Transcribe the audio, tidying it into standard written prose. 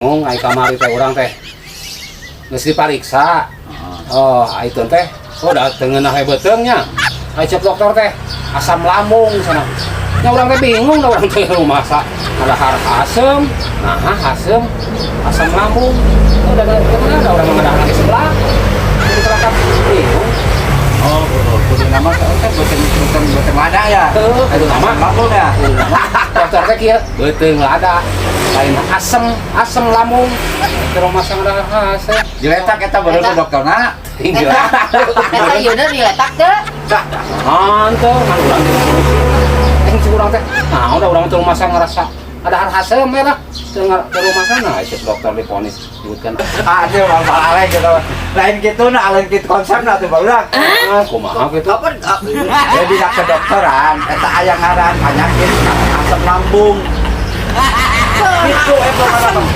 ngomong ai kamari teh urang teh geus dipariksa. Oh, itu teh da teungeunah beteungnya. Ai cek dokter teh asam lambung sana. Nya urang teh bingung da urang teh rumah sa ada asem, nah asem, asam lambung. Da kemana urang mengadang di sebelah. Jadi kelakap bingung. Oh, kudu nama kan beuteung lada ya. Itu nama lambung ya. Dokter teh kieu beuteung lada. Lain asem lambung. Ke rumah sang ada asem. Diletak eta bener ke dokterna. Tinggal. Eta yeuna diletak teh. Mantap, kan urang teh curang teh. Nah, udah urang teh rumah sang ngerasa ada asem ya lah. Ke rumah sana cek dokter diponis disebutkan. Aduh, malah gitu. Lain gitu na, lain gitu konsepna tuh barudak. Ah, kumaha gitu. Jadi dak ke dokteran, eta aya ngaran penyakit asam lambung. Itu eta ngaran.